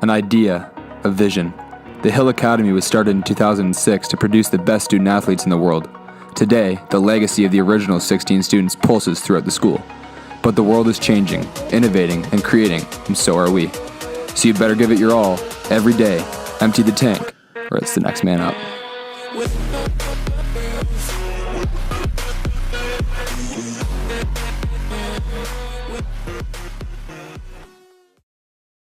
an idea, a vision. The Hill Academy was started in 2006 to produce the best student athletes in the world. Today, the legacy of the original 16 students pulses throughout the school. But the world is changing, innovating, and creating, and so are we. So you better give it your all, every day, empty the tank, or it's the next man up.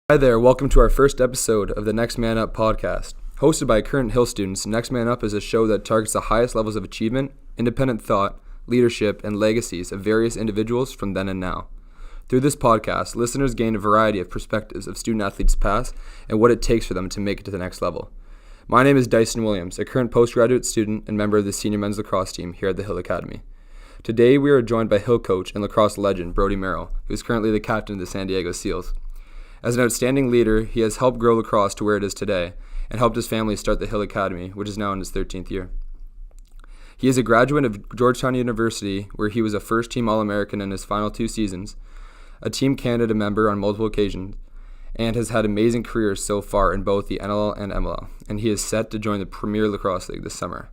Hi there, welcome to our first episode of the Next Man Up podcast. Hosted by current Hill students, Next Man Up is a show that targets the highest levels of achievement, independent thought, leadership, and legacies of various individuals from then and now. Through this podcast, listeners gain a variety of perspectives of student athletes past and what it takes for them to make it to the next level. My name is Dyson Williams, a current postgraduate student and member of the senior men's lacrosse team here at the Hill Academy. Today, we are joined by Hill coach and lacrosse legend Brodie Merrill, who is currently the captain of the San Diego Seals. As an outstanding leader, he has helped grow lacrosse to where it is today and helped his family start the Hill Academy, which is now in its 13th year. He is a graduate of Georgetown University, where he was a first-team All-American in his final 2 seasons, a Team Canada member on multiple occasions, and has had amazing careers so far in both the NLL and MLL, and he is set to join the Premier Lacrosse League this summer.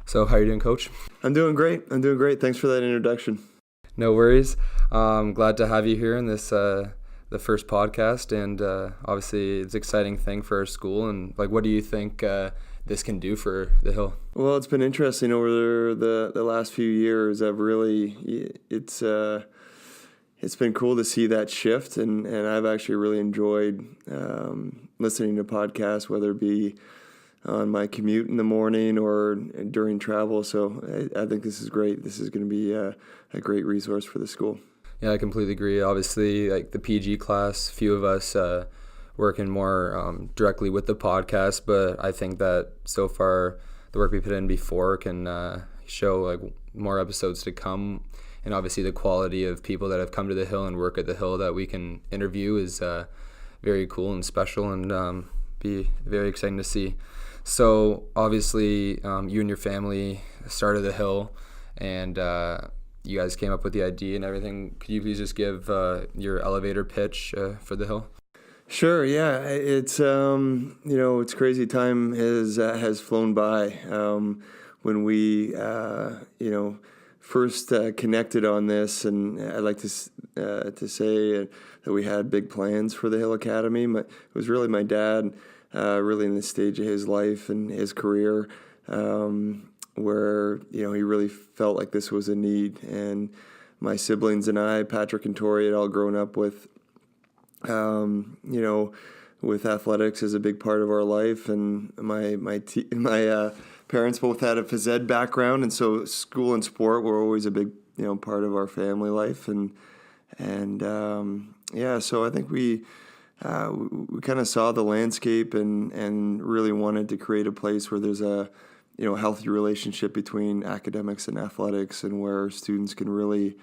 So, how are you doing, Coach? I'm doing great. Thanks for that introduction. No worries. I'm glad to have you here in this the first podcast, and obviously it's an exciting thing for our school. And what do you think this can do for the Hill? Well, it's been interesting over the last few years. It's been cool to see that shift, and I've actually really enjoyed listening to podcasts, whether it be on my commute in the morning or during travel. So I think this is great. This is going to be a great resource for the school. Yeah, I completely agree. Obviously, the PG class, few of us working more directly with the podcast, but I think that so far the work we put in before can show more episodes to come. And obviously the quality of people that have come to the Hill and work at the Hill that we can interview is very cool and special, and be very exciting to see. So obviously you and your family started the Hill, and you guys came up with the idea and everything. Could you please just give your elevator pitch for the Hill? Sure. Yeah. It's it's crazy. Time has flown by. When we first connected on this, and I like to say that we had big plans for the Hill Academy. It was really my dad, really in this stage of his life and his career, where he really felt like this was a need. And my siblings and I, Patrick and Tori, had all grown up with with athletics as a big part of our life, and my parents both had a phys ed background, and so school and sport were always a big part of our family life. And so I think we kind of saw the landscape and really wanted to create a place where there's a healthy relationship between academics and athletics, and where students can really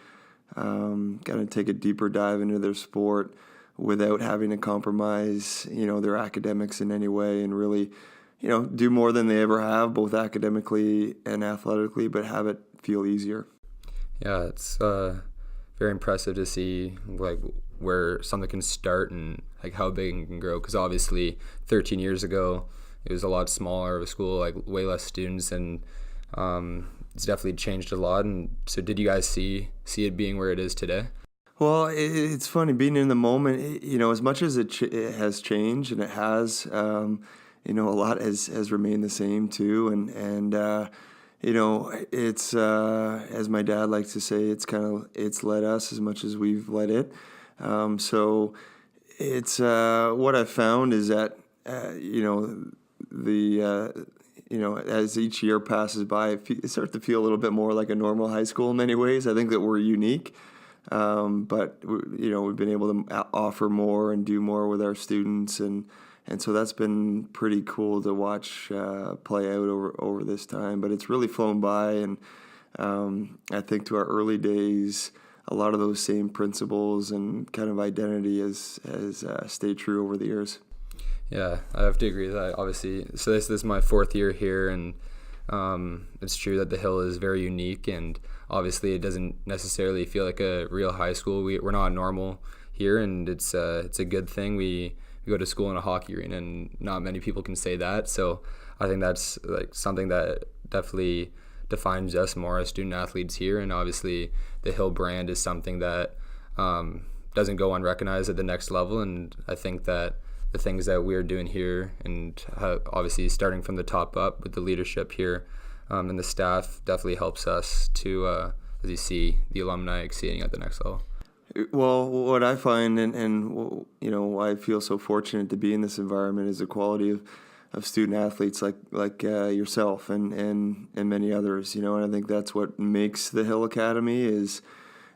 kind of take a deeper dive into their sport without having to compromise, their academics in any way, and really, do more than they ever have, both academically and athletically, but have it feel easier. Yeah, it's very impressive to see where something can start and how big it can grow. Because obviously, 13 years ago, it was a lot smaller of a school, way less students, and it's definitely changed a lot. And so, did you guys see it being where it is today? Well, it's funny being in the moment. As much as it has changed, and it has, a lot has remained the same too. And it's as my dad likes to say, it's led us as much as we've led it. So it's what I've found is that as each year passes by, it starts to feel a little bit more like a normal high school in many ways. I think that we're unique, but we've been able to offer more and do more with our students, and so that's been pretty cool to watch play out over this time. But it's really flown by, and I think to our early days, a lot of those same principles and kind of identity has stayed true over the years. Yeah, I have to agree with that, obviously. So this is my 4th year here, and it's true that the Hill is very unique, and obviously it doesn't necessarily feel like a real high school. We're not normal here, and it's a good thing. We we go to school in a hockey arena, and not many people can say that. So I think that's like something that definitely defines us more as student athletes here. And obviously the Hill brand is something that doesn't go unrecognized at the next level. And I think that the things that we're doing here, and obviously starting from the top up with the leadership here and the staff, definitely helps us to, as you see, the alumni exceeding at the next level. Well, what I find, and why I feel so fortunate to be in this environment, is the quality of student athletes like yourself and many others. And I think that's what makes the Hill Academy is,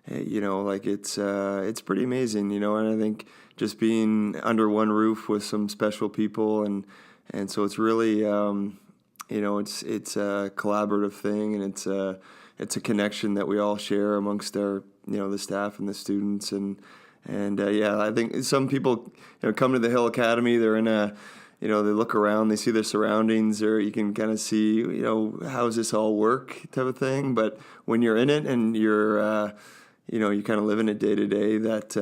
it's pretty amazing. And I think just being under one roof with some special people, and so it's really, it's a collaborative thing, and it's a connection that we all share amongst our, the staff and the students. And I think some people, come to the Hill Academy, they're in a, they look around, they see their surroundings, or you can kind of see, how does this all work type of thing. But when you're in it and you're, you kind of live in it day to day, that,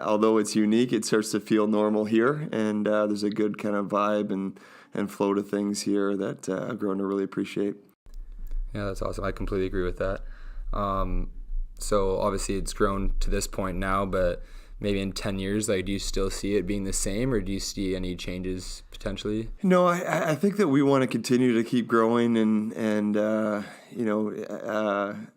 although it's unique, it starts to feel normal here. And there's a good kind of vibe and flow to things here that I've grown to really appreciate. Yeah, that's awesome. I completely agree with that. So obviously it's grown to this point now, but maybe in 10 years, do you still see it being the same, or do you see any changes potentially? No, I think that we want to continue to keep growing and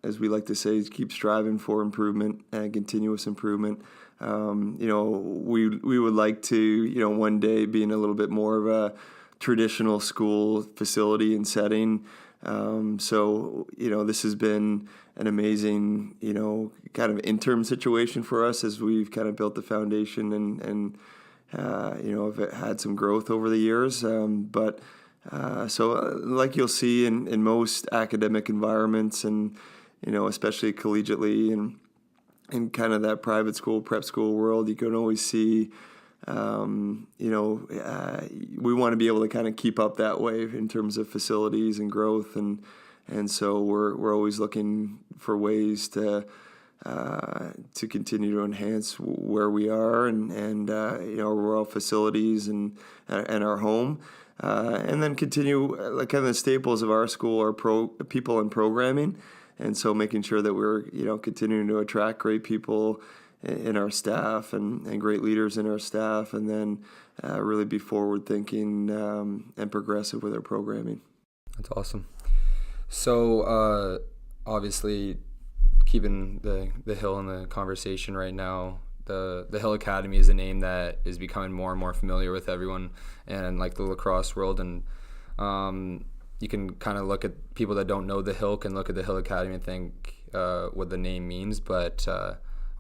as we like to say, keep striving for improvement and continuous improvement. We would like to, one day be in a little bit more of a traditional school facility and setting. So this has been an amazing, kind of interim situation for us as we've kind of built the foundation and have had some growth over the years. So like you'll see in most academic environments, and, especially collegiately and in kind of that private school, prep school world, you can always see, we want to be able to kind of keep up that way in terms of facilities and growth. And so we're always looking for ways to continue to enhance where we are and our all facilities and our home, and then continue like kind of the staples of our school are people and programming, and so making sure that we're continuing to attract great people in our staff and great leaders in our staff, and then really be forward thinking and progressive with our programming. That's awesome. So obviously, keeping the Hill in the conversation right now, the Hill Academy is a name that is becoming more and more familiar with everyone, and like the lacrosse world. And you can kind of look at people that don't know the Hill can look at the Hill Academy and think what the name means, but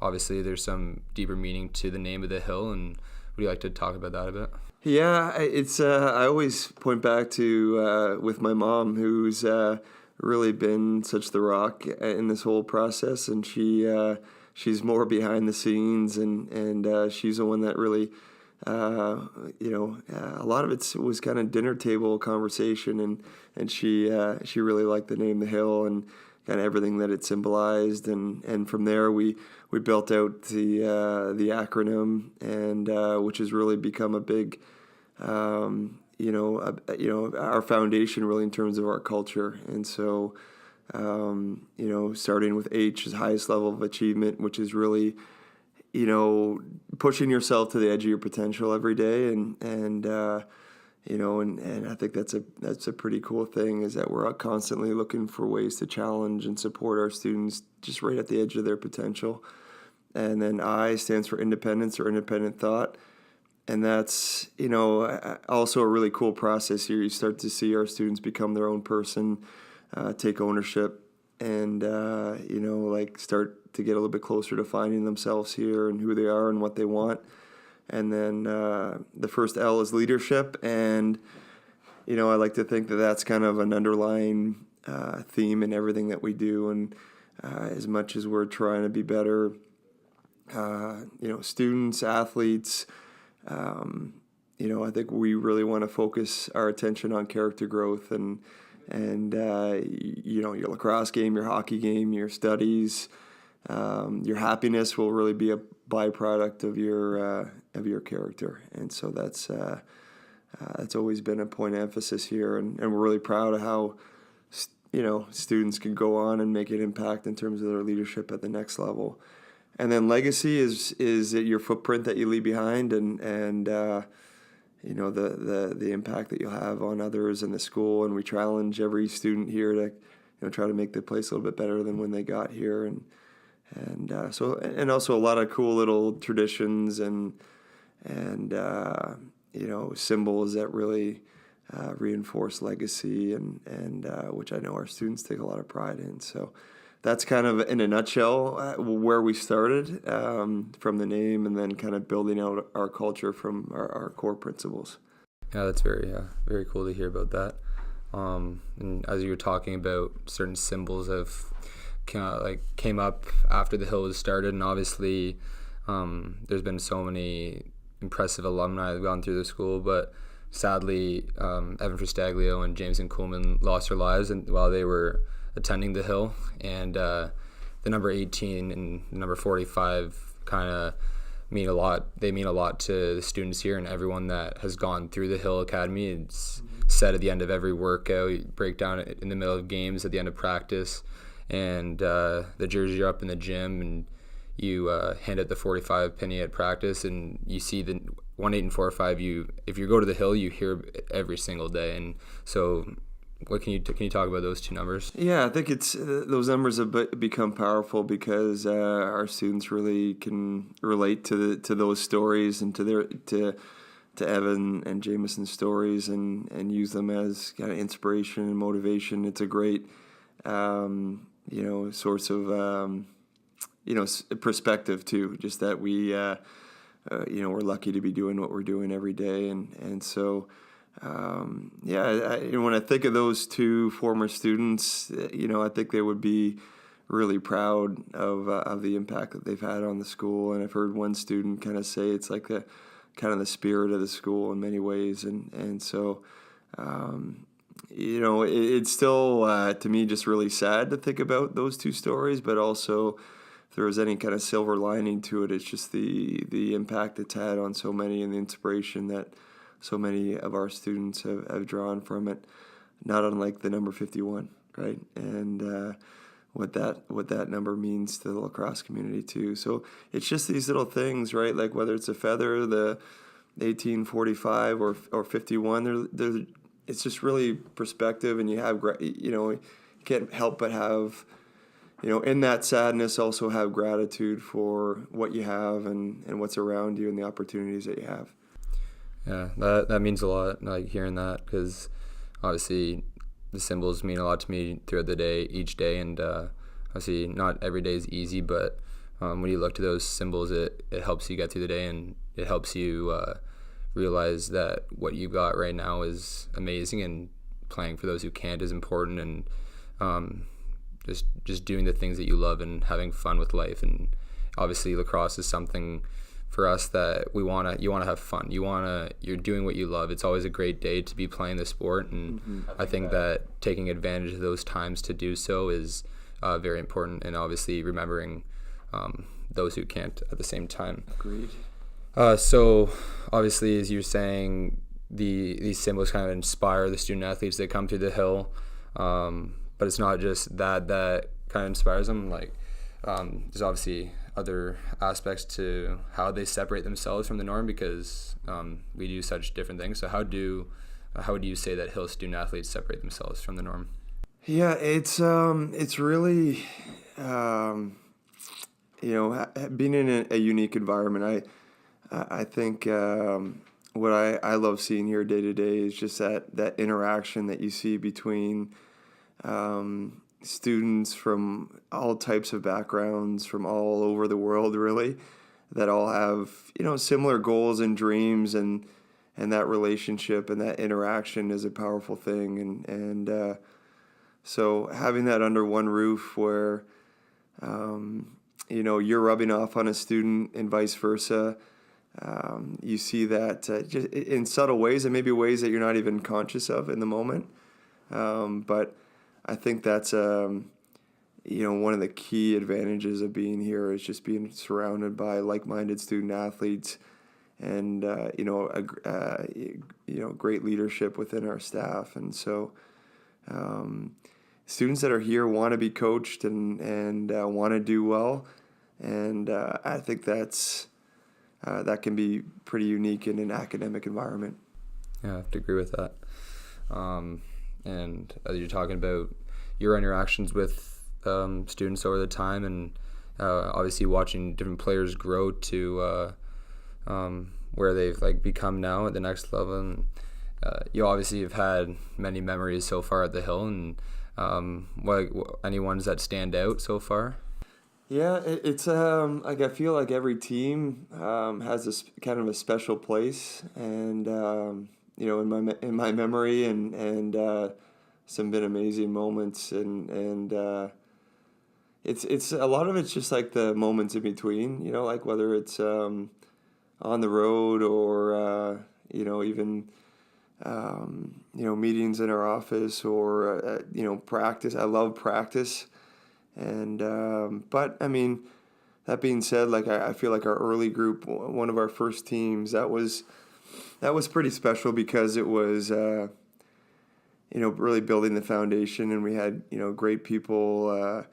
obviously there's some deeper meaning to the name of the Hill. And would you like to talk about that a bit? Yeah, it's I always point back to with my mom, who's really been such the rock in this whole process, and she's more behind the scenes, and she's the one that really a lot of it was kind of dinner table conversation, and she really liked the name The Hill and kind of everything that it symbolized, and from there we built out the acronym, and which has really become a big our foundation really in terms of our culture. And so starting with H as highest level of achievement, which is really pushing yourself to the edge of your potential every day, and I think that's a pretty cool thing, is that we're constantly looking for ways to challenge and support our students just right at the edge of their potential. And then I stands for independence, or independent thought. And that's, also a really cool process here. You start to see our students become their own person, take ownership, and, start to get a little bit closer to finding themselves here and who they are and what they want. And then the first L is leadership. And, I like to think that that's kind of an underlying theme in everything that we do. And as much as we're trying to be better, students, athletes, I think we really want to focus our attention on character growth and your lacrosse game, your hockey game, your studies, Your happiness will really be a byproduct of your character, and so that's always been a point of emphasis here, and we're really proud of how students can go on and make an impact in terms of their leadership at the next level. And then legacy is your footprint that you leave behind, and the impact that you'll have on others in the school. And we challenge every student here to try to make the place a little bit better than when they got here, and also a lot of cool little traditions and symbols that really reinforce legacy, and which I know our students take a lot of pride in. So that's kind of, in a nutshell, where we started, from the name, and then kind of building out our culture from our core principles. Yeah, that's very cool to hear about that. And as you were talking about, certain symbols came up after the Hill was started, and obviously there's been so many impressive alumni that have gone through the school, but sadly Evan Frastaglio and Jameson Coolman lost their lives while they were attending the Hill, and the number 18 and number 45 kind of mean a lot. They mean a lot to the students here and everyone that has gone through the Hill Academy. It's said at the end of every workout, breakdown in the middle of games, at the end of practice, and the jerseys are up in the gym, and you hand out the 45 penny at practice, and you see the 1, 8, and 4, 5. If you go to the Hill, you hear it every single day. And so, what can you talk about those two numbers? Yeah, I think it's those numbers have become powerful because our students really can relate to those stories and to Evan and Jameson's stories, and use them as kind of inspiration and motivation. It's a great source of perspective too. Just that we're lucky to be doing what we're doing every day, and so. When I think of those two former students, I think they would be really proud of the impact that they've had on the school. And I've heard one student kind of say it's like the kind of the spirit of the school in many ways. And so, it's still, to me, just really sad to think about those two stories, but also if there was any kind of silver lining to it, it's just the impact it's had on so many and the inspiration that so many of our students have drawn from it, not unlike the number 51, right? And what that number means to the lacrosse community too. So it's just these little things, right? Like whether it's a feather, the 1845 or 51, it's just really perspective, and you have, you can't help but have, in that sadness also have gratitude for what you have and what's around you and the opportunities that you have. Yeah, that means a lot, like hearing that, because obviously the symbols mean a lot to me throughout the day, each day, and obviously not every day is easy, but when you look to those symbols, it helps you get through the day, and it helps you realize that what you've got right now is amazing, and playing for those who can't is important, and just doing the things that you love and having fun with life. And obviously lacrosse is something for us that you want to have fun. You're doing what you love. It's always a great day to be playing the sport, and I think that taking advantage of those times to do so is very important, and obviously remembering those who can't at the same time. Agreed. So obviously, as you're saying, these symbols kind of inspire the student athletes that come through the Hill, but it's not just that kind of inspires them. Like there's obviously other aspects to how they separate themselves from the norm, because we do such different things. So how would you say that Hill student athletes separate themselves from the norm? Yeah, it's really being in a unique environment. I think what I love seeing here day to day is just that interaction that you see between students from all types of backgrounds, from all over the world, really, that all have similar goals and dreams, and that relationship and that interaction is a powerful thing, and so having that under one roof where you're rubbing off on a student and vice versa, you see that just in subtle ways, and maybe ways that you're not even conscious of in the moment, but I think that's one of the key advantages of being here is just being surrounded by like-minded student athletes, and great leadership within our staff. And so students that are here want to be coached and want to do well, and I think that can be pretty unique in an academic environment. Yeah, I have to agree with that. And as you're talking about your interactions with students over the time, and obviously watching different players grow to where they've become now at the next level, and you obviously have had many memories so far at the Hill, and any ones that stand out so far? Yeah, it's I feel like every team has this kind of a special place, and in my memory, and some been amazing moments, and it's a lot of it's just like the moments in between, like whether it's on the road or even meetings in our office, or practice. I love practice. And but I mean, that being said, I feel like our early group, one of our first teams, that was pretty special, because it was really building the foundation, and we had great people,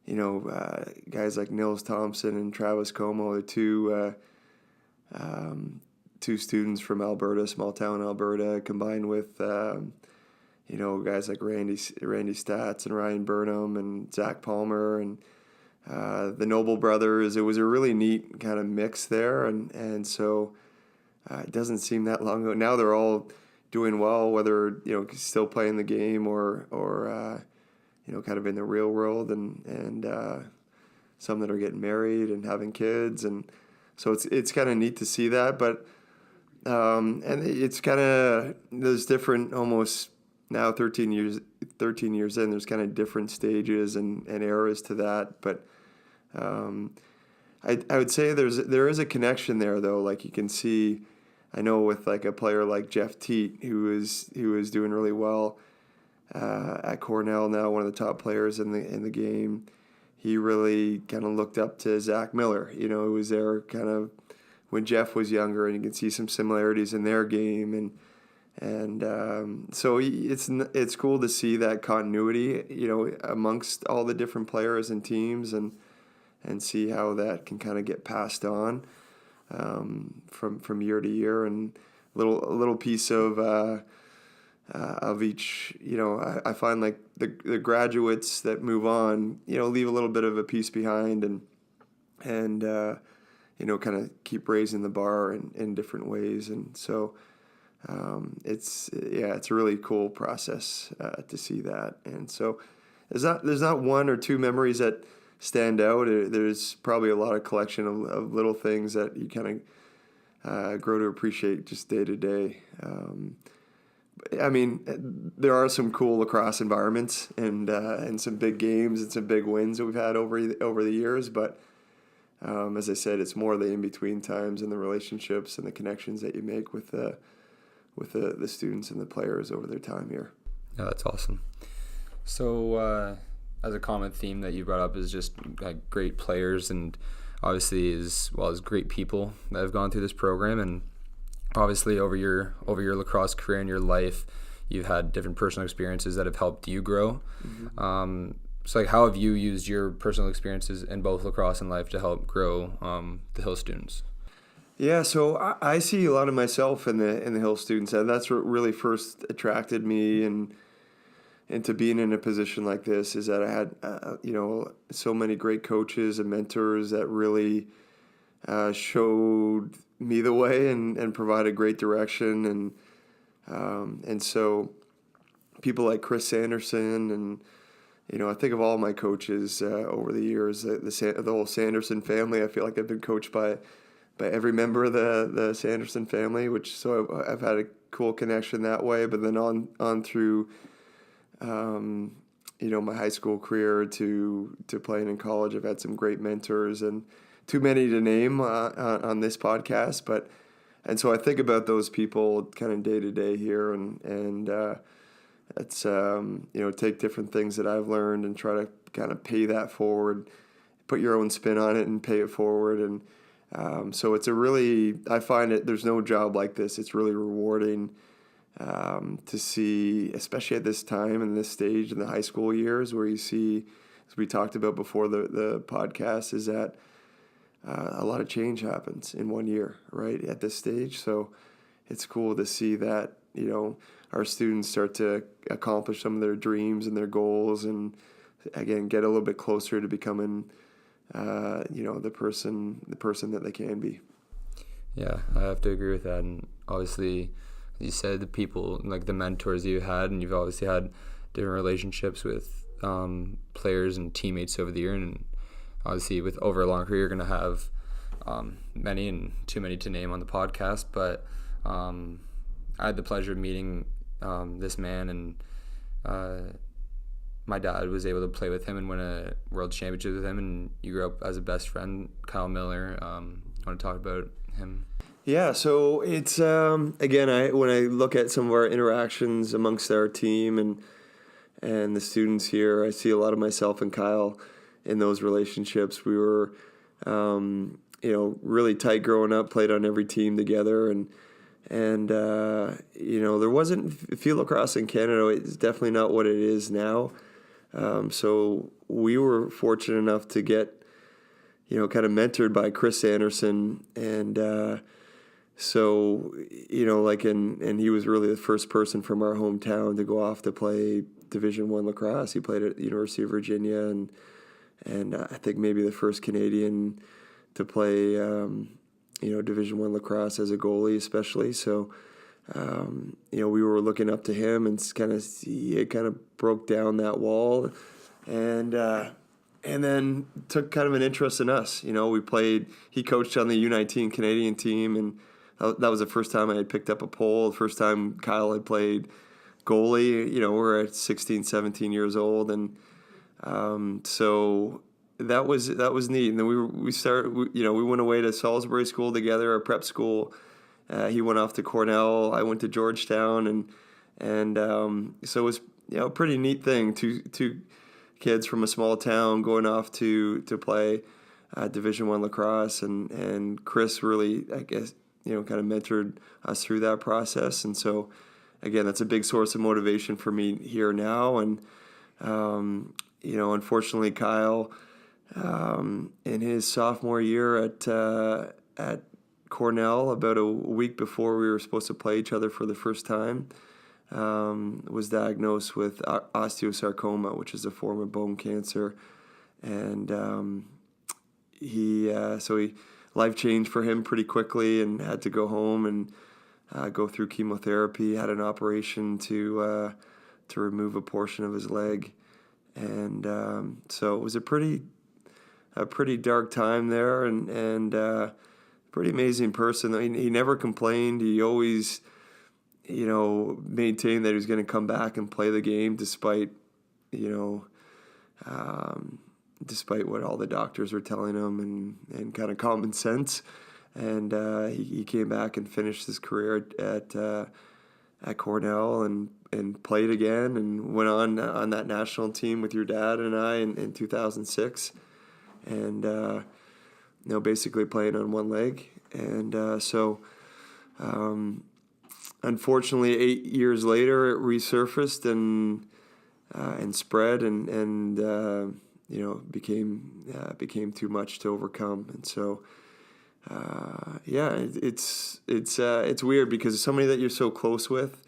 guys like Nils Thompson and Travis Como, the two students from Alberta, small town Alberta, combined with guys like Randy Statz and Ryan Burnham and Zach Palmer and the Noble brothers. It was a really neat kind of mix there, and so it doesn't seem that long ago. Now they're all doing well, whether still playing the game or kind of in the real world, and some that are getting married and having kids, and so it's kind of neat to see that. But and it's kind of, there's different, almost now 13 years in, there's kind of different stages and eras to that. But I would say there is a connection there, though. Like, you can see, I know with a player like Jeff Teat, who is doing really well at Cornell now, one of the top players in the game. He really kind of looked up to Zach Miller, who was there kind of when Jeff was younger, and you can see some similarities in their game, and so it's cool to see that continuity, amongst all the different players and teams, and see how that can kind of get passed on from year to year, and a little piece of each. I find like the graduates that move on, leave a little bit of a piece behind, and kind of keep raising the bar in different ways, and so. It's a really cool process to see that, and so there's not one or two memories that stand out. There's probably a lot of collection of little things that you kind of grow to appreciate just day to day. I mean, there are some cool lacrosse environments and some big games and some big wins that we've had over the years, but as I said, it's more the in between times and the relationships and the connections that you make with the students and the players over their time here. Yeah, that's awesome. So as a common theme that you brought up is just great players, and obviously as well as great people that have gone through this program, and obviously over your lacrosse career and your life, you've had different personal experiences that have helped you grow. Mm-hmm. So how have you used your personal experiences in both lacrosse and life to help grow the Hill students? Yeah, so I see a lot of myself in the Hill students, and that's what really first attracted me and to being in a position like this, is that I had so many great coaches and mentors that really showed me the way and provided great direction, and so people like Chris Sanderson, and I think of all my coaches over the years, the whole Sanderson family. I feel like I've been coached by every member of the Sanderson family, so I've had a cool connection that way. But then on through, my high school career to playing in college, I've had some great mentors, and too many to name on this podcast. And so I think about those people kind of day to day here, and it's take different things that I've learned and try to kind of pay that forward, put your own spin on it and pay it forward. And so it's I find there's no job like this. It's really rewarding to see, especially at this time and this stage in the high school years, where you see, as we talked about before the podcast, is that a lot of change happens in 1 year, right, at this stage. So it's cool to see that, our students start to accomplish some of their dreams and their goals, and again, get a little bit closer to becoming, the person that they can be. Yeah, I have to agree with that. And obviously, you said the people, like the mentors you had, and you've obviously had different relationships with players and teammates over the year, and obviously with over a long career you're going to have many, and too many to name on the podcast, but I had the pleasure of meeting this man, and my dad was able to play with him and win a world championship with him, and you grew up as a best friend, Kyle Miller. Want to talk about him? Yeah, so it's again, when I look at some of our interactions amongst our team and the students here, I see a lot of myself and Kyle in those relationships. We were, really tight growing up, played on every team together, and there wasn't field lacrosse in Canada. It's definitely not what it is now. So we were fortunate enough to get, kind of mentored by Chris Anderson, and so, and he was really the first person from our hometown to go off to play Division I lacrosse. He played at the University of Virginia, and I think maybe the first Canadian to play, Division I lacrosse as a goalie, especially. So, we were looking up to him, and it kind of broke down that wall, and then took kind of an interest in us. He coached on the U19 Canadian team, and that was the first time I had picked up a pole, the first time Kyle had played goalie. We're at 16, 17 years old, and so that was neat. And then we went away to Salisbury School together, our prep school. He went off to Cornell. I went to Georgetown, and so it was a pretty neat thing. Two kids from a small town going off to play Division I lacrosse, and Chris really, I guess, kind of mentored us through that process. And so, again, that's a big source of motivation for me here now. And unfortunately, Kyle, in his sophomore year at Cornell, about a week before we were supposed to play each other for the first time, was diagnosed with osteosarcoma, which is a form of bone cancer, and he life changed for him pretty quickly, and had to go home and go through chemotherapy. Had an operation to remove a portion of his leg, and so it was a pretty dark time there, and pretty amazing person. I mean, he never complained. He always, maintained that he was going to come back and play the game despite what all the doctors were telling him, and kind of common sense. And he came back and finished his career at Cornell, and played again, and went on that national team with your dad and I in 2006. And basically playing on one leg, and unfortunately 8 years later it resurfaced and spread, and became too much to overcome. And so it's weird, because somebody that you're so close with,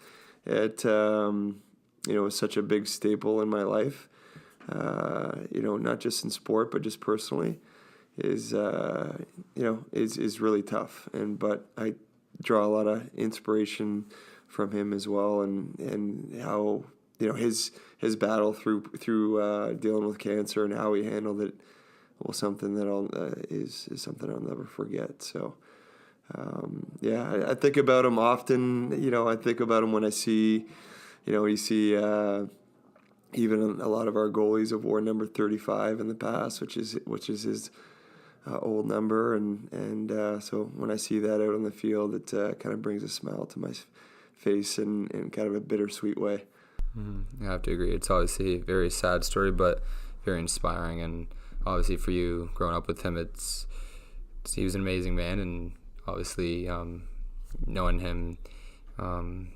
it is such a big staple in my life, not just in sport but just personally, is really tough. But I draw a lot of inspiration from him as well, and how his battle through dealing with cancer, and how he handled it was something that is something I'll never forget. So I think about him often. I think about him when I see, you see even a lot of our goalies have worn number 35 in the past, which is his old number, and so when I see that out on the field, it kind of brings a smile to my face in kind of a bittersweet way. I have to agree. It's obviously a very sad story, but very inspiring. And obviously for you growing up with him, he was an amazing man, and obviously knowing him,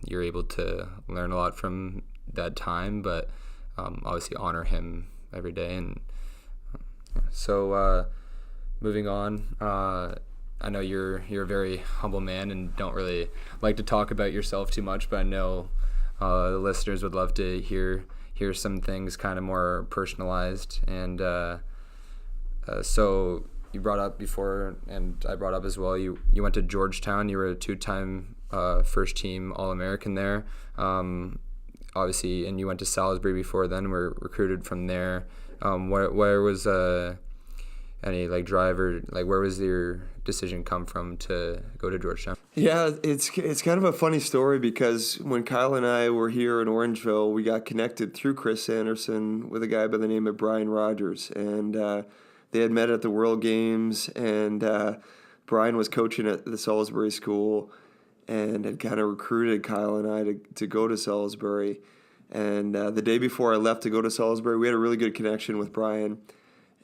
you're able to learn a lot from that time, but obviously honor him every day. And so moving on, I know you're a very humble man and don't really like to talk about yourself too much, but I know the listeners would love to hear some things kind of more personalized. And so you brought up before, and I brought up as well, you went to Georgetown. You were a 2-time first team All-American there. Obviously, and you went to Salisbury before then, were recruited from there. Where was any drive, or where was your decision come from to go to Georgetown? Yeah, it's kind of a funny story, because when Kyle and I were here in Orangeville, we got connected through Chris Anderson with a guy by the name of Brian Rogers, and they had met at the World Games, and Brian was coaching at the Salisbury School and had kind of recruited Kyle and I to go to Salisbury. And the day before I left to go to Salisbury, we had a really good connection with Brian.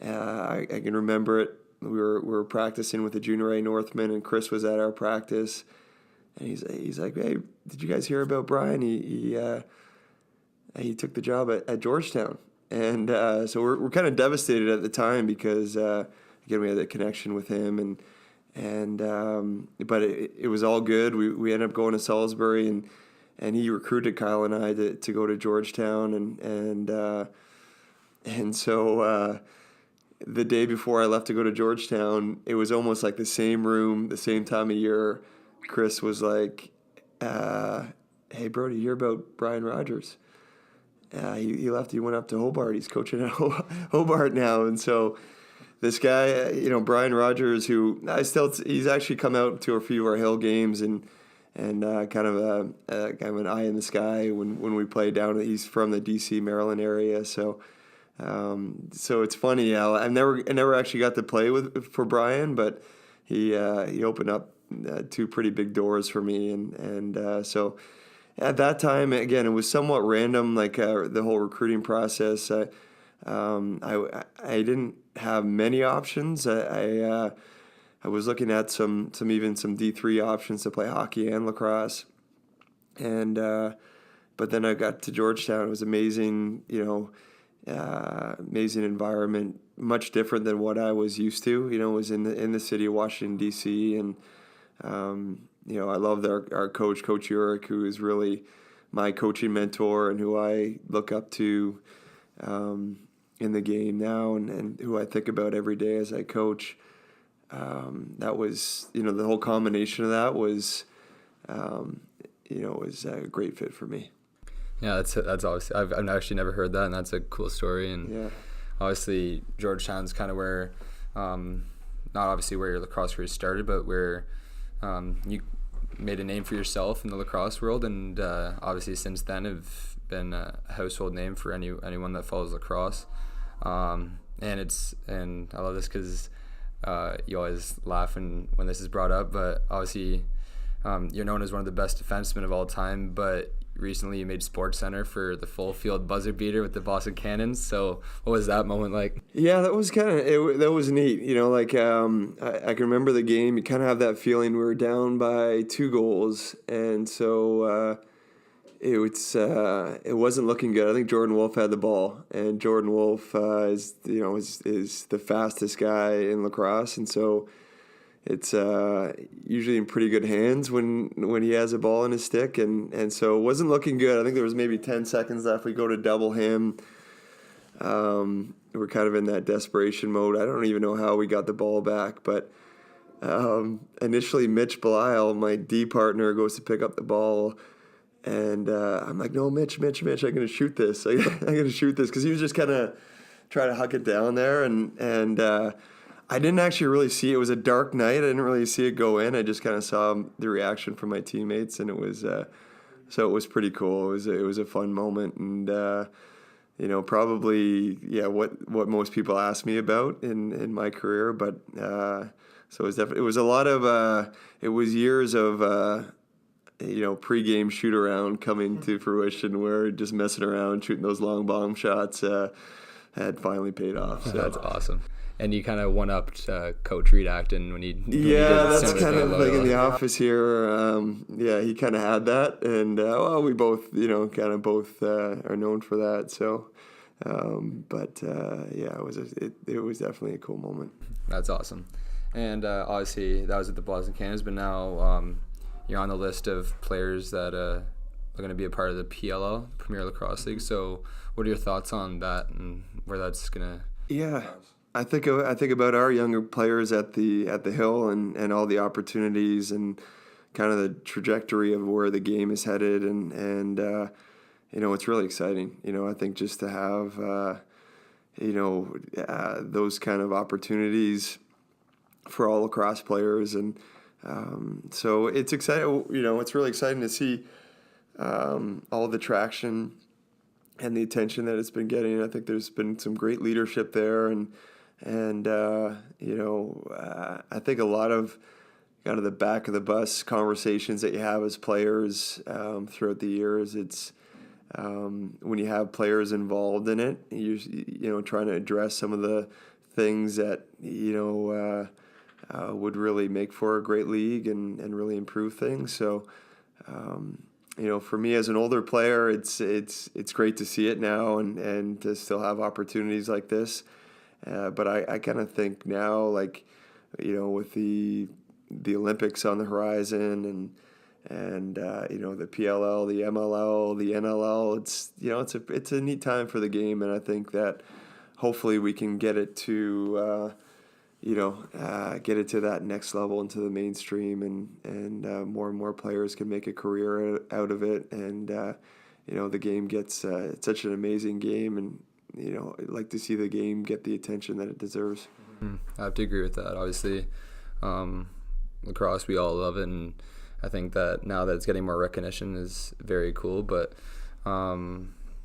I can remember it. We were practicing with the Junior A Northmen, and Chris was at our practice, and he's like, "Hey, did you guys hear about Brian? He took the job at Georgetown." And so we're kind of devastated at the time, because again, we had that connection with him, but it was all good. We ended up going to Salisbury, and he recruited Kyle and I to go to Georgetown, and so the day before I left to go to Georgetown, it was almost like the same room, the same time of year. Chris was like, "Hey, Brodie, you hear about Brian Rogers? He left. He went up to Hobart. He's coaching at Hobart now." And so this guy, Brian Rogers, who he's actually come out to a few of our Hill games, and kind of an eye in the sky when we play down. He's from the D.C., Maryland area, so it's funny. I never actually got to play for Brian, but he opened up two pretty big doors for me, and so at that time, again, it was somewhat random, the whole recruiting process. I didn't have many options. I was looking at some D3 options to play hockey and lacrosse, and but then I got to Georgetown. It was amazing, amazing environment, much different than what I was used to. It was in the city of Washington D.C., and I loved our coach, Coach Urich, who is really my coaching mentor and who I look up to in the game now, and who I think about every day as I coach. That was, the whole combination of that was, was a great fit for me. Yeah, that's obviously, I've actually never heard that, and that's a cool story. And yeah, obviously Georgetown's kind of where, not obviously where your lacrosse career started, but where you made a name for yourself in the lacrosse world, and obviously since then have been a household name for anyone that follows lacrosse. And I love this because you always laugh when this is brought up, but obviously you're known as one of the best defensemen of all time, but recently you made SportsCenter for the full field buzzer beater with the Boston Cannons. So what was that moment like? Yeah, that was that was neat. I can remember the game. You kind of have that feeling we were down by 2 goals, and so it wasn't looking good. I think Jordan Wolf had the ball, and Jordan Wolf is the fastest guy in lacrosse, and so it's usually in pretty good hands when he has a ball in his stick, and so it wasn't looking good. I think there was maybe 10 seconds left. We go to double him. We're kind of in that desperation mode. I don't even know how we got the ball back, but initially Mitch Belisle, my D partner, goes to pick up the ball, and I'm like, "No, Mitch, I'm going to shoot this. I'm going to shoot this," because he was just kind of trying to huck it down there, and I didn't actually really see it. It was a dark night. I didn't really see it go in. I just kind of saw the reaction from my teammates, and it was so it was pretty cool. It was a fun moment, and probably what most people ask me about in my career. But so it was a lot of it was years of pregame shoot around coming to fruition, where just messing around, shooting those long bomb shots. had finally paid off. So That's awesome. And you kind of one-upped Coach Reed Acton when he did that's similar kind thing of at like in Loyola. the office here. He kind of had that, and well, we both, kind of both are known for that. So, it was definitely a cool moment. That's awesome. And obviously that was at the Boston Cannons, but now you're on the list of players that are going to be a part of the PLL, Premier Lacrosse League. So what are your thoughts on that and where that's going to... Yeah, I think about our younger players at the Hill and all the opportunities and kind of the trajectory of where the game is headed, and it's really exciting. I think just to have those kind of opportunities for all lacrosse players, and so it's exciting. It's really exciting to see all the traction and the attention that it's been getting. I think there's been some great leadership there, and I think a lot of kind of the back of the bus conversations that you have as players throughout the years. It's when you have players involved in it, you're trying to address some of the things that would really make for a great league and really improve things. So. For me as an older player, it's great to see it now and to still have opportunities like this. But I kind of think now, like, with the Olympics on the horizon and the PLL, the MLL, the NLL, it's a neat time for the game, and I think that hopefully we can get it to that next level into the mainstream, and more players can make a career out of it, and the game gets it's such an amazing game, and I'd like to see the game get the attention that it deserves. I have to agree with that. Obviously, lacrosse, we all love it, and I think that now that it's getting more recognition is very cool. But as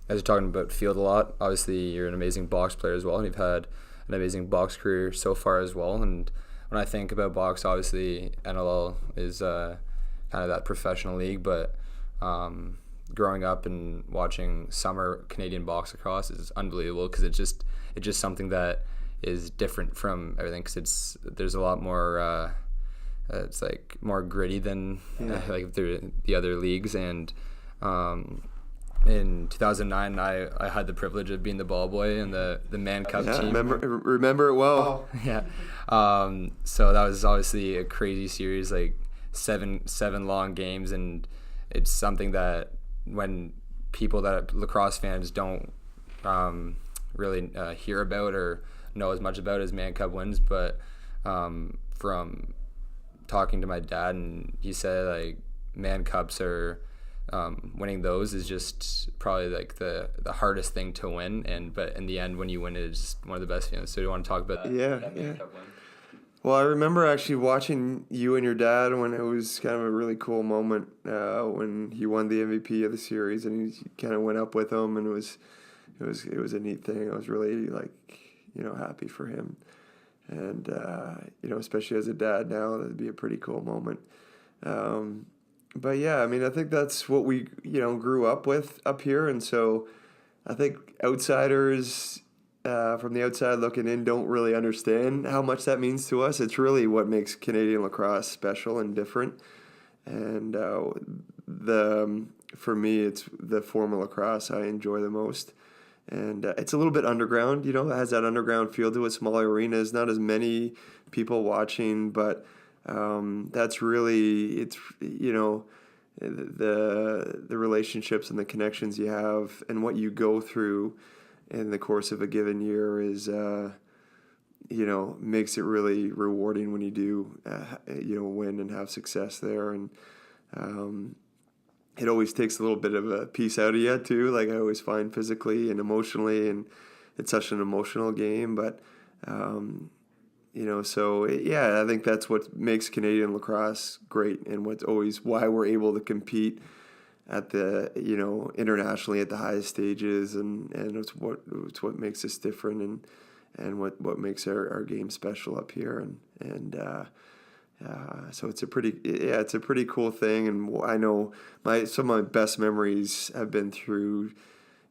you're talking about field a lot, obviously you're an amazing box player as well, and you've had an amazing box career so far as well. And when I think about box, obviously NLL is kind of that professional league, but growing up and watching summer Canadian box lacrosse is unbelievable, because it's just something that is different from everything, because there's a lot more it's like more gritty than like the other leagues. And in 2009, I had the privilege of being the ball boy in the Man Cup team. Remember it well. Yeah. So that was obviously a crazy series, like seven long games, and it's something that when people that lacrosse fans don't really hear about or know as much about as Man Cup wins, but from talking to my dad, and he said like Man Cups are winning those is just probably like the hardest thing to win, but in the end when you win it, it's just one of the best feelings. So do you want to talk about that? Yeah. Well, I remember actually watching you and your dad when it was kind of a really cool moment when he won the MVP of the series, and he kind of went up with him, and it was a neat thing. I was really happy for him, and especially as a dad now, that'd be a pretty cool moment. But yeah, I mean, I think that's what we grew up with up here, and so I think outsiders from the outside looking in don't really understand how much that means to us. It's really what makes Canadian lacrosse special and different, and for me, it's the form of lacrosse I enjoy the most. And it's a little bit underground, it has that underground feel to it. Smaller arenas, not as many people watching, but that's really, it's, the relationships and the connections you have and what you go through in the course of a given year is, makes it really rewarding when you do, win and have success there. And it always takes a little bit of a piece out of you too. Like I always find physically and emotionally, and it's such an emotional game, but, I think that's what makes Canadian lacrosse great, and why we're able to compete at the, internationally at the highest stages, and it's what makes us different, and what makes our game special up here. So it's a pretty cool thing, and I know some of my best memories have been through,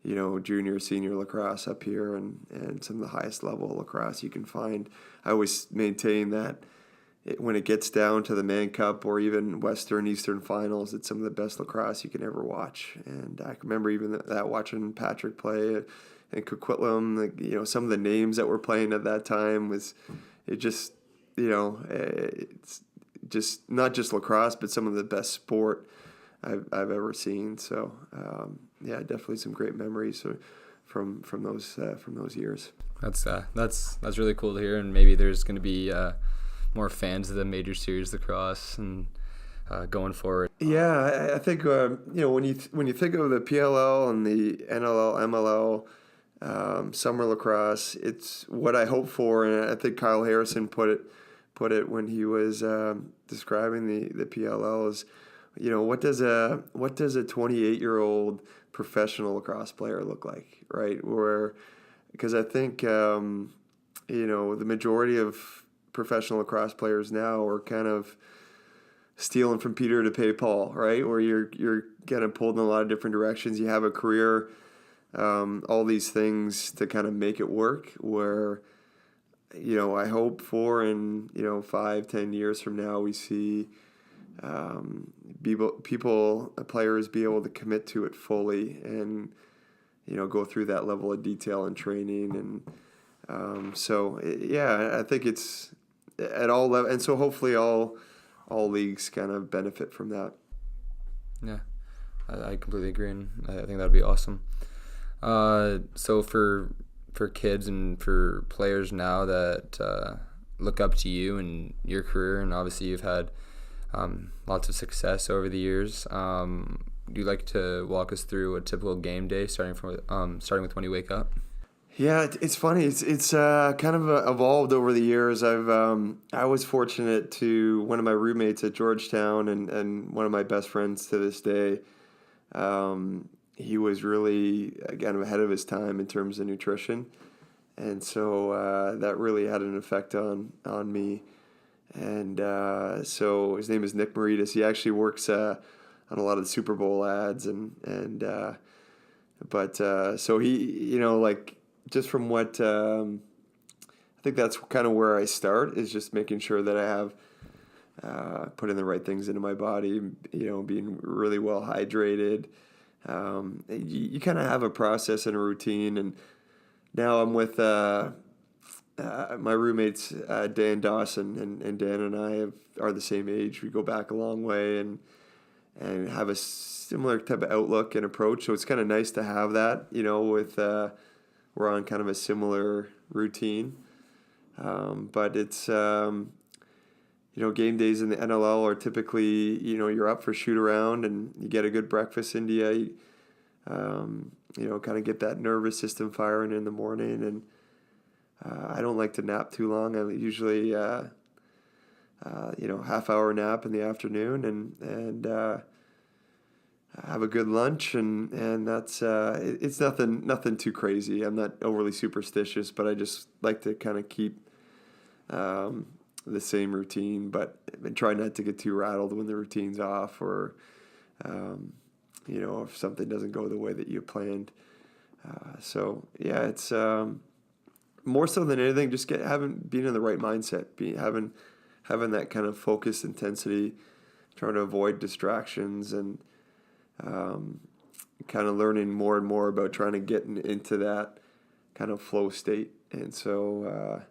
junior, senior lacrosse up here and some of the highest level lacrosse you can find. I always maintain that when it gets down to the Mann Cup or even Western, Eastern finals, it's some of the best lacrosse you can ever watch. And I remember even that watching Patrick play and Coquitlam, some of the names that were playing at that time it's just not just lacrosse, but some of the best sport I've ever seen. So definitely some great memories from those years. That's really cool to hear, and maybe there's going to be more fans of the major series lacrosse and going forward. Yeah, I think when you think of the PLL and the NLL, MLL, summer lacrosse, it's what I hope for, and I think Kyle Harrison put it when he was describing the PLL is, what does a 28-year-old professional lacrosse player look like, right? Because I think the majority of professional lacrosse players now are kind of stealing from Peter to pay Paul, right? Where you're kind of pulled in a lot of different directions. You have a career, all these things to kind of make it work. Where I hope for in 5-10 years from now we see players be able to commit to it fully and go through that level of detail and training and I think it's at all levels, and so hopefully all leagues kind of benefit from that. Yeah, I completely agree, and I think that'd be awesome. So for kids and for players now that look up to you and your career, and obviously you've had lots of success over the years. Would you like to walk us through a typical game day, starting with when you wake up? Yeah, it's funny. It's kind of evolved over the years. I was fortunate to one of my roommates at Georgetown and one of my best friends to this day. He was really kind of ahead of his time in terms of nutrition, and so that really had an effect on me. And so his name is Nick Maritas. He actually works on a lot of the Super Bowl ads so he just from what I think that's kind of where I start is just making sure that I have putting the right things into my body, being really well hydrated. You kind of have a process and a routine, and now I'm with my roommates Dan Dawson, and Dan and I are the same age. We go back a long way and have a similar type of outlook and approach. So it's kind of nice to have that, with we're on kind of a similar routine. But it's game days in the NLL are typically you're up for shoot around and you get a good breakfast into you. Kind of get that nervous system firing in the morning, and I don't like to nap too long. I usually half-hour nap in the afternoon and have a good lunch, and that's it's nothing too crazy. I'm not overly superstitious, but I just like to kind of keep the same routine, but try not to get too rattled when the routine's off or if something doesn't go the way that you planned. It's more so than anything, just being in the right mindset, having that kind of focused intensity, trying to avoid distractions, and kind of learning more and more about trying to get into that kind of flow state. And so,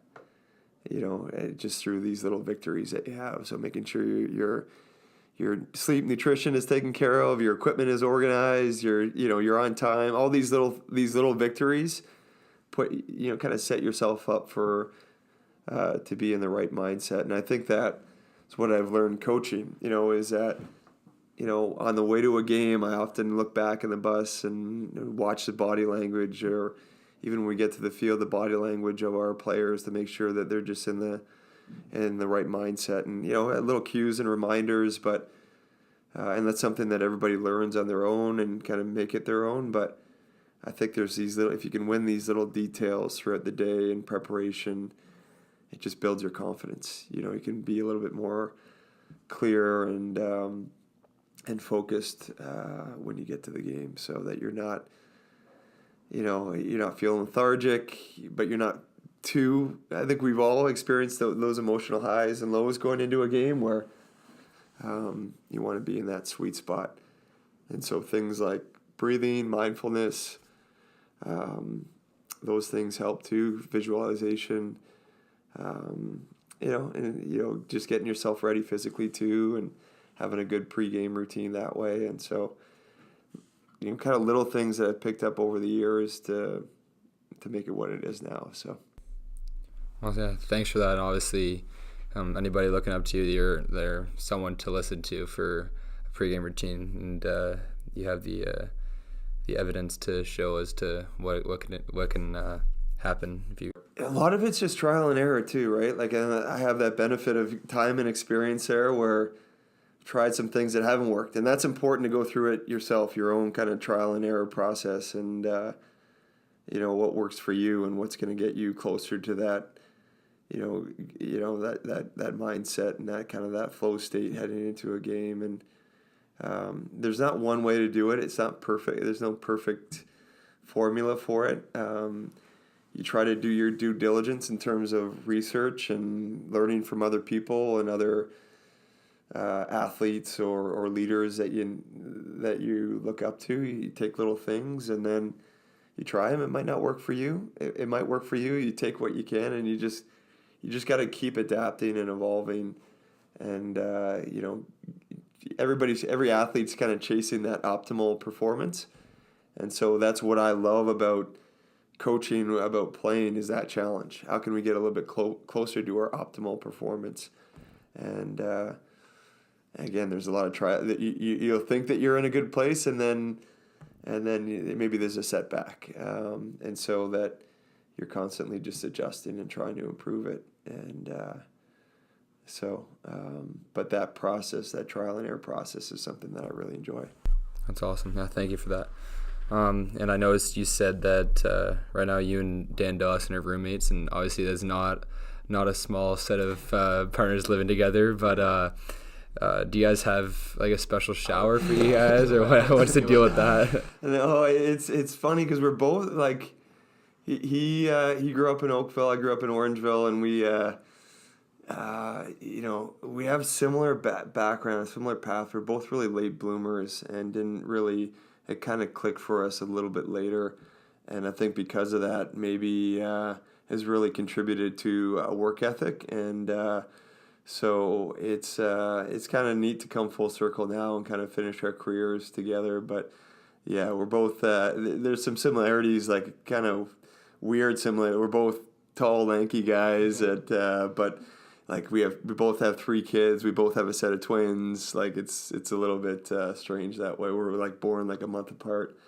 just through these little victories that you have. So making sure your sleep, nutrition is taken care of, your equipment is organized, you're on time. All these little victories kind of set yourself up for to be in the right mindset. And I think that's what I've learned coaching. Is that on the way to a game, I often look back in the bus and watch the body language, or even when we get to the field, the body language of our players to make sure that they're just in the right mindset, and little cues and reminders. But and that's something that everybody learns on their own and kind of make it their own. But I think there's these little, if you can win these little details throughout the day in preparation, it just builds your confidence. You can be a little bit more clear and focused when you get to the game, so that you're not you're not feeling lethargic, but you're not too. I think we've all experienced those emotional highs and lows going into a game where you want to be in that sweet spot. And so things like breathing, mindfulness, those things help too, visualization, just getting yourself ready physically too, and having a good pregame routine that way. And so, kind of little things that I've picked up over the years to make it what it is now. So, well, yeah, thanks for that. And obviously, anybody looking up to you, they're someone to listen to for a pregame routine, and you have the evidence to show as to what can happen if you. A lot of it's just trial and error too, right? Like I have that benefit of time and experience there, where I've tried some things that haven't worked, and that's important to go through it yourself, your own kind of trial and error process, and what works for you and what's going to get you closer to that. That mindset and that flow state heading into a game. And there's not one way to do it. It's not perfect. There's no perfect formula for it. You try to do your due diligence in terms of research and learning from other people and other athletes or leaders that you look up to. You take little things and then you try them. It might not work for you. It might work for you. You take what you can, and you just got to keep adapting and evolving. And every athlete's kind of chasing that optimal performance, and so that's what I love about coaching, about playing, is that challenge. How can we get a little bit closer to our optimal performance? And again, there's a lot of trial. You'll think that you're in a good place, and then maybe there's a setback, and so that you're constantly just adjusting and trying to improve it. And but that process, that trial and error process, is something that I really enjoy. That's awesome. Yeah, thank you for that. And I noticed you said that right now you and Dan Dawson are roommates, and obviously there's not a small set of partners living together, but do you guys have like a special shower for you guys, or what's the deal with that? No, it's funny because we're both like, he grew up in Oakville, I grew up in Orangeville, and we have similar background, similar path. We're both really late bloomers, and it kind of clicked for us a little bit later. And I think because of that, maybe has really contributed to work ethic. And so it's kind of neat to come full circle now and kind of finish our careers together. But yeah, we're both, there's some similarities, like kind of weird similar. We're both tall, lanky guys, but like we both have 3 kids. We both have a set of twins. Like it's a little bit strange that way. We're like born like a month apart.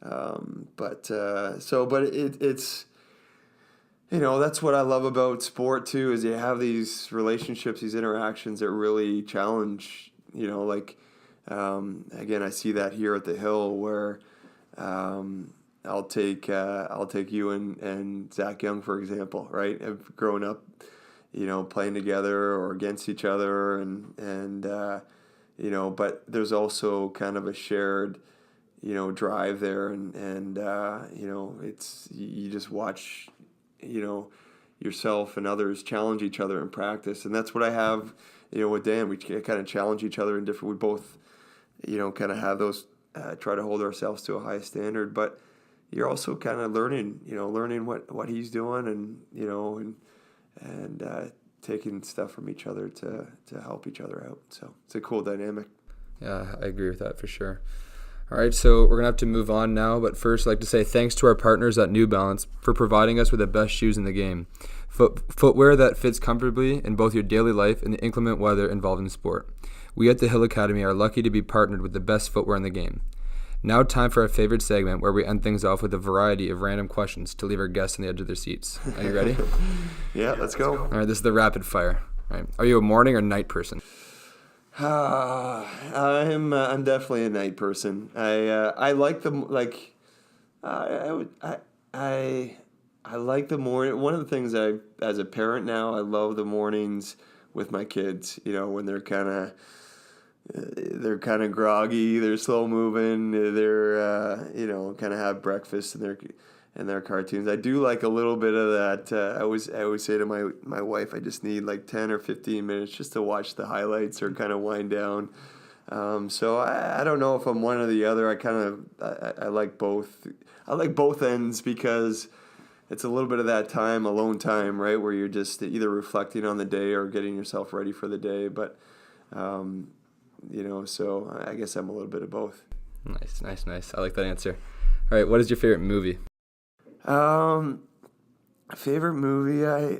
But it's that's what I love about sport too, is you have these relationships, these interactions that really challenge. Again, I see that here at the Hill, where I'll take you and Zach Young, for example, right? I've grown up, playing together or against each other, and but there's also kind of a shared, drive there, and it's, you just watch, yourself and others challenge each other in practice, and that's what I have, with Dan. We kind of challenge each other in different. We both, kind of have those, try to hold ourselves to a high standard, but you're also kind of learning what he's doing, and taking stuff from each other to help each other out. So it's a cool dynamic. Yeah, I agree with that for sure. All right, so we're going to have to move on now, but first I'd like to say thanks to our partners at New Balance for providing us with the best shoes in the game. Footwear that fits comfortably in both your daily life and the inclement weather involved in sport. We at the Hill Academy are lucky to be partnered with the best footwear in the game. Now time for our favorite segment, where we end things off with a variety of random questions to leave our guests on the edge of their seats. Are you ready? Yeah, let's go. All right, this is the rapid fire. All right. Are you a morning or night person? I'm definitely a night person. I like the I like the morning. One of the things as a parent now, I love the mornings with my kids. When they're kind of they're kind of groggy, they're slow moving, they're kind of have breakfast and their cartoons. I do like a little bit of that. I always say to my wife, I just need like 10 or 15 minutes just to watch the highlights or kind of wind down. So I don't know if I'm one or the other. I like both. I like both ends because it's a little bit of that time, alone time, right, where you're just either reflecting on the day or getting yourself ready for the day. But so I guess I'm a little bit of both. Nice. I like that answer. All right, what is your favorite movie? Favorite movie, I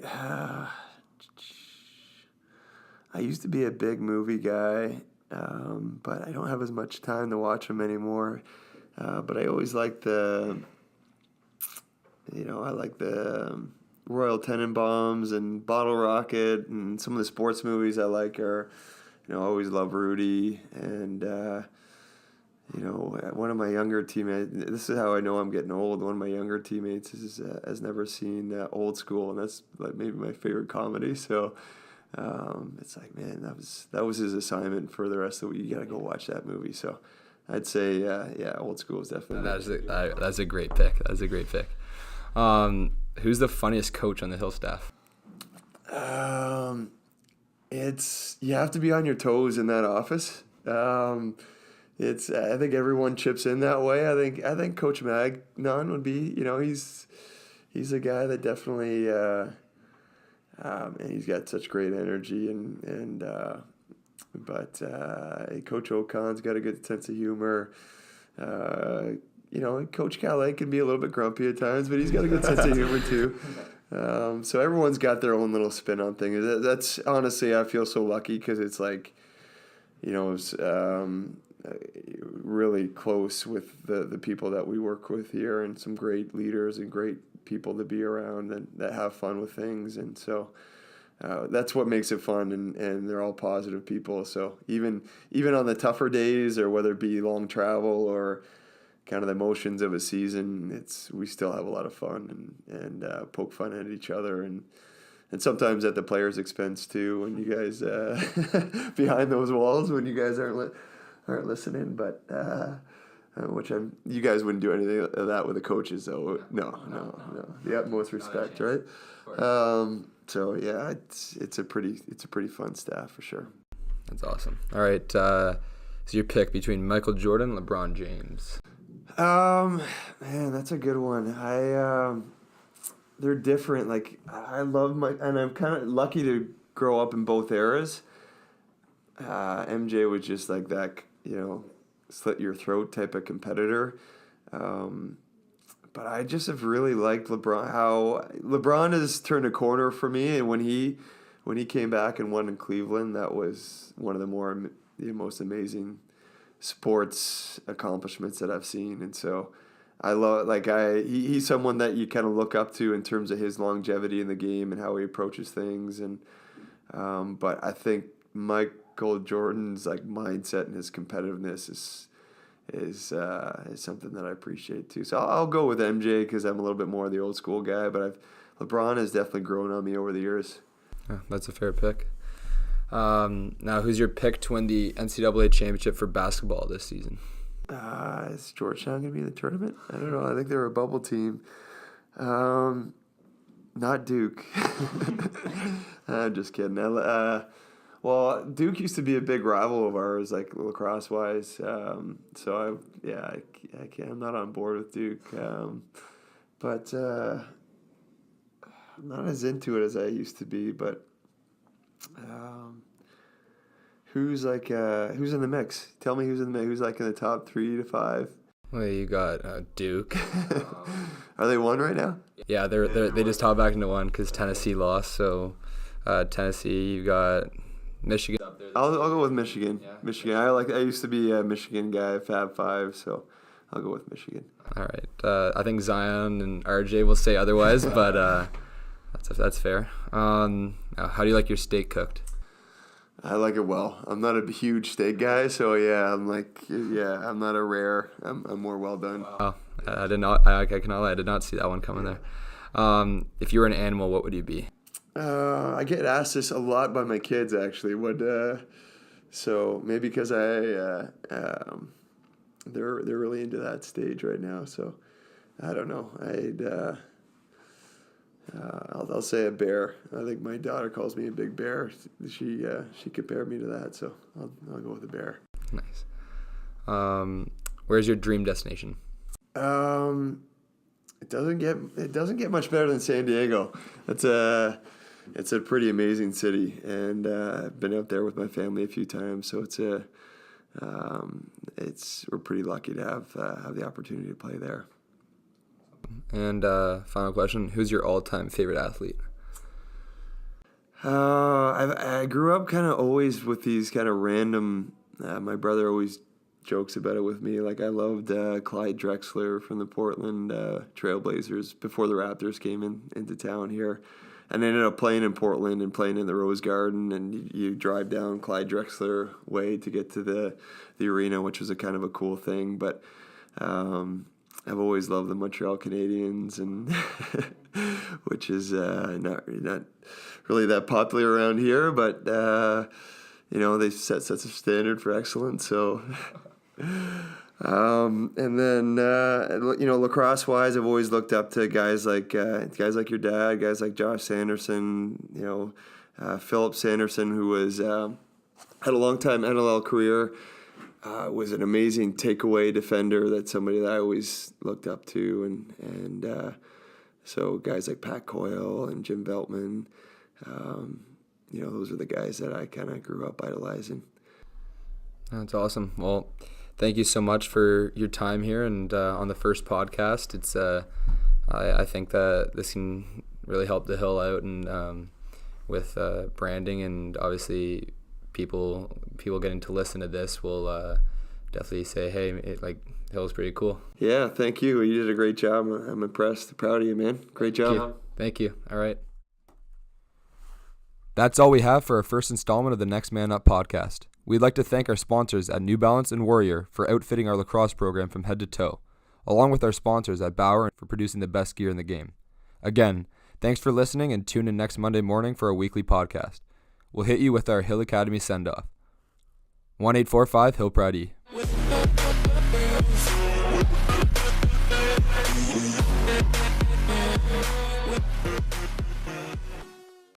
used to be a big movie guy, but I don't have as much time to watch them anymore. But I always liked the Royal Tenenbaums and Bottle Rocket, and some of the sports movies I like are, I always love Rudy, and one of my younger teammates, this is how I know I'm getting old, one of my younger teammates has never seen Old School, and that's like maybe my favorite comedy, so it's like, man, that was his assignment for the rest of the week. You got to go watch that movie, so I'd say, Old School is definitely. That's a great pick. Who's the funniest coach on the Hill staff? You have to be on your toes in that office. I think everyone chips in that way. I think Coach Magnon would be, he's a guy that definitely, and he's got such great energy but Coach Ocon's got a good sense of humor. Coach Calais can be a little bit grumpy at times, but he's got a good sense of humor too. So everyone's got their own little spin on things. That's honestly, I feel so lucky because it's like, really close with the people that we work with here, and some great leaders and great people to be around and that have fun with things. And so that's what makes it fun, and they're all positive people. So even on the tougher days, or whether it be long travel or kind of the emotions of a season, we still have a lot of fun and poke fun at each other, and sometimes at the players' expense too, when you guys behind those walls, when you guys aren't listening. But you guys wouldn't do anything of that with the coaches, though. No. The utmost respect, right? So yeah, it's a pretty fun staff for sure. That's awesome. All right, so your pick between Michael Jordan and LeBron James. Man, that's a good one. They're different. Like, I love and I'm kind of lucky to grow up in both eras. MJ was just like that, slit your throat type of competitor. But I just have really liked LeBron. How LeBron has turned a corner for me, and when he came back and won in Cleveland, that was one of the most amazing sports accomplishments that I've seen. And so I love, he's someone that you kind of look up to in terms of his longevity in the game and how he approaches things. And but I think Michael Jordan's mindset and his competitiveness is something that I appreciate too. So I'll go with MJ because I'm a little bit more of the old school guy, but LeBron has definitely grown on me over the years. Yeah, that's a fair pick. Now, who's your pick to win the NCAA championship for basketball this season? Is Georgetown going to be in the tournament? I don't know. I think they're a bubble team. Not Duke. I'm just kidding. Well, Duke used to be a big rival of ours, lacrosse-wise. I'm not on board with Duke. But I'm not as into it as I used to be. But who's in the mix? Tell me who's in the mix. Who's in the top 3 to 5? Well, you got Duke. Are they 1 right now? Yeah, they just hopped back into 1 because Tennessee lost. So Tennessee, you got Michigan. I'll go with Michigan. Yeah. Michigan. I used to be a Michigan guy, Fab 5, so I'll go with Michigan. All right. I think Zion and RJ will say otherwise, but that's fair. How do you like your steak cooked? I like it well. I'm not a huge steak guy, so I'm not a rare. I'm more well done. Oh, I did not. I cannot lie. I did not see that one coming there. If you were an animal, what would you be? I get asked this a lot by my kids, actually. So maybe because they're really into that stage right now. So I don't know. I'll say a bear. I think my daughter calls me a big bear. She compared me to that, so I'll go with a bear. Nice. Where's your dream destination? It doesn't get much better than San Diego. It's a pretty amazing city, and I've been out there with my family a few times. So we're pretty lucky to have the opportunity to play there. And final question: who's your all-time favorite athlete? I grew up kind of always with these kind of random. My brother always jokes about it with me. Like I loved Clyde Drexler from the Portland Trailblazers before the Raptors came into town here, and I ended up playing in Portland and playing in the Rose Garden. And you drive down Clyde Drexler Way to get to the arena, which was a kind of a cool thing. But I've always loved the Montreal Canadiens, and which is not really that popular around here, but they set such a standard for excellence. So, and then lacrosse wise, I've always looked up to guys like your dad, guys like Josh Sanderson, Philip Sanderson, who was had a long time NLL career. Was an amazing takeaway defender. That's somebody that I always looked up to, and so guys like Pat Coyle and Jim Veltman, those are the guys that I kind of grew up idolizing. That's awesome. Well, thank you so much for your time here and on the first podcast. It's I think that this can really help the Hill out and with branding, and obviously people getting to listen to this will definitely say, hey, Hill's pretty cool. Yeah, thank you. You did a great job. I'm impressed. Proud of you, man. Great job. Thank you. All right. That's all we have for our first installment of the Next Man Up podcast. We'd like to thank our sponsors at New Balance and Warrior for outfitting our lacrosse program from head to toe, along with our sponsors at Bauer for producing the best gear in the game. Again, thanks for listening, and tune in next Monday morning for our weekly podcast. We'll hit you with our Hill Academy send-off. 1845 Hill Pride E.